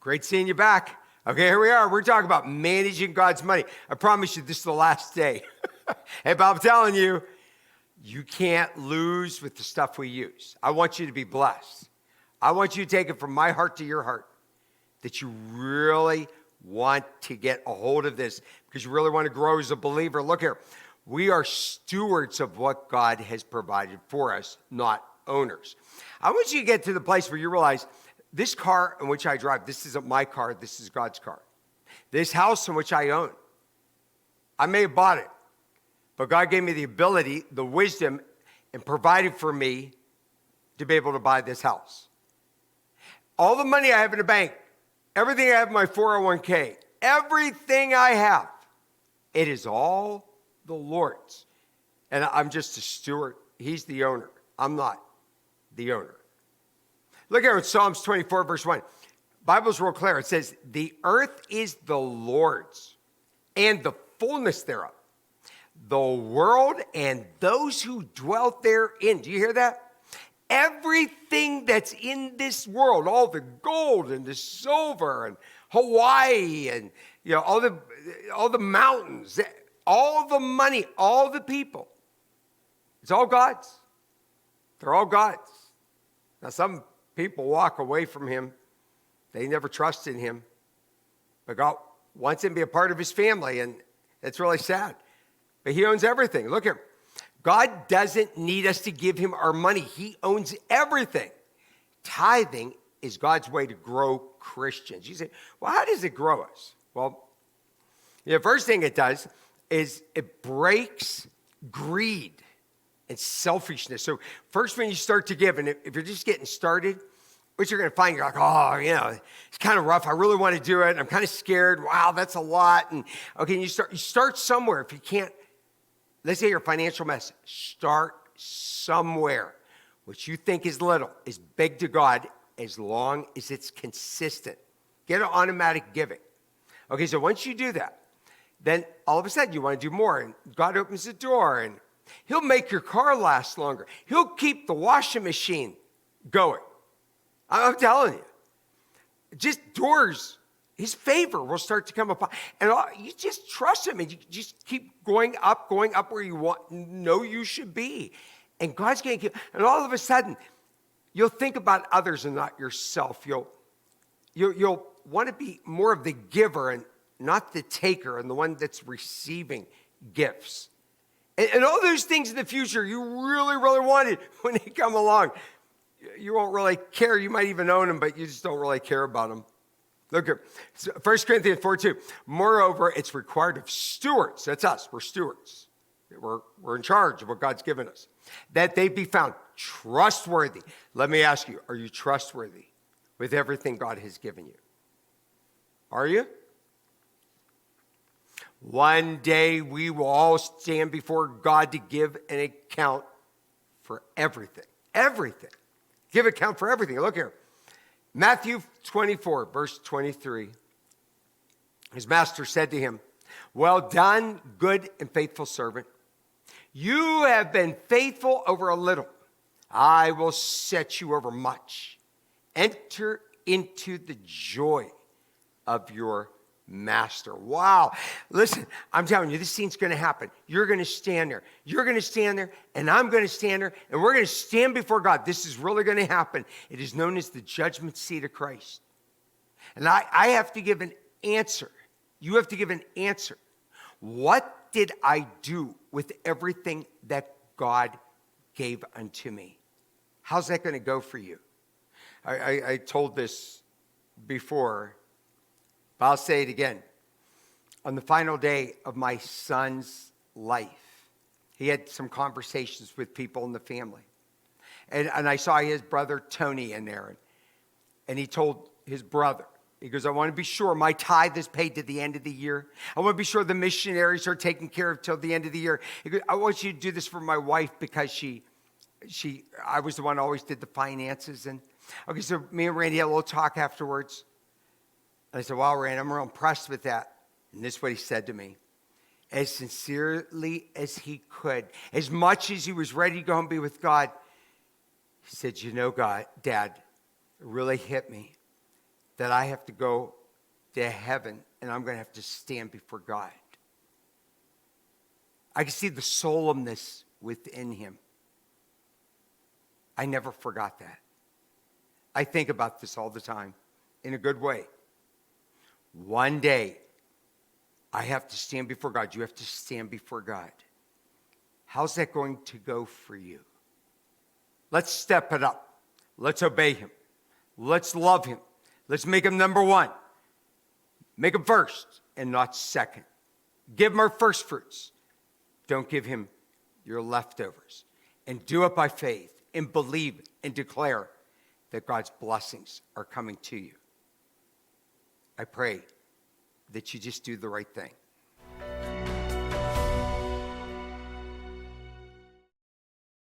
Great seeing you back. Okay, here we are. We're talking about managing God's money. I promise you, this is the last day. Hey, but I'm telling you, you can't lose with the stuff we use. I want you to be blessed. I want you to take it from my heart to your heart that you really want to get a hold of this because you really want to grow as a believer. Look here. We are stewards of what God has provided for us, not owners. I want you to get to the place where you realize this car in which I drive, this isn't my car, this is God's car. This house in which I own, I may have bought it, but God gave me the ability, the wisdom, and provided for me to be able to buy this house. All the money I have in the bank, everything I have in my 401k, everything I have, it is all the Lord's. And I'm just a steward. He's the owner. I'm not the owner. Look here in Psalms 24, verse 1. Bible's real clear. It says, the earth is the Lord's and the fullness thereof, the world and those who dwell therein. Do you hear that? Everything that's in this world, all the gold and the silver and Hawaii and all the mountains, all the money, all the people, it's all God's. They're all God's. Now some people walk away from him. They never trusted him. But God wants him to be a part of his family, and it's really sad. But he owns everything. Look here. God doesn't need us to give him our money. He owns everything. Tithing is God's way to grow Christians. You say, well, how does it grow us? Well, the first thing it does is it breaks greed and selfishness. So first when you start to give, and if you're just getting started, what you're going to find, you're like, oh, it's kind of rough. I really want to do it. I'm kind of scared. Wow, that's a lot. And okay, and you start somewhere. If you can't, let's say you're a financial mess, start somewhere. What you think is little is big to God as long as it's consistent. Get an automatic giving. Okay, so once you do that, then all of a sudden you want to do more, and God opens the door, and he'll make your car last longer. He'll keep the washing machine going. I'm telling you. Just doors, his favor will start to come upon. And you just trust him, and you just keep going up where you know you should be. And God's going to keep, and all of a sudden, you'll think about others and not yourself. You'll want to be more of the giver and not the taker and the one that's receiving gifts. And all those things in the future you really, really wanted when they come along, you won't really care. You might even own them, but you just don't really care about them. Look at 1 Corinthians 4:2. Moreover, it's required of stewards. That's us. We're stewards. We're in charge of what God's given us. That they be found trustworthy. Let me ask you, are you trustworthy with everything God has given you? Are you? One day we will all stand before God to give an account for everything. Everything. Give account for everything. Look here. Matthew 24, verse 23. His master said to him, well done, good and faithful servant. You have been faithful over a little. I will set you over much. Enter into the joy of your master. Wow. Listen, I'm telling you, this scene's going to happen. You're going to stand there. You're going to stand there, and I'm going to stand there, and we're going to stand before God. This is really going to happen. It is known as the judgment seat of Christ. And I have to give an answer. You have to give an answer. What did I do with everything that God gave unto me? How's that going to go for you? I told this before, but I'll say it again. On the final day of my son's life, he had some conversations with people in the family. And I saw his brother Tony in there. And he told his brother, he goes, I want to be sure my tithe is paid to the end of the year. I want to be sure the missionaries are taken care of till the end of the year. He goes, I want you to do this for my wife because I was the one who always did the finances. And okay, so me and Randy had a little talk afterwards. And I said, wow, Randy, I'm real impressed with that. And this is what he said to me. As sincerely as he could, as much as he was ready to go and be with God, he said, God, Dad, it really hit me. that I have to go to heaven and I'm going to have to stand before God. I can see the solemnness within him. I never forgot that. I think about this all the time in a good way. One day, I have to stand before God. You have to stand before God. How's that going to go for you? Let's step it up. Let's obey him. Let's love him. Let's make him number one. Make him first and not second. Give him our first fruits. Don't give him your leftovers. And do it by faith and believe and declare that God's blessings are coming to you. I pray that you just do the right thing.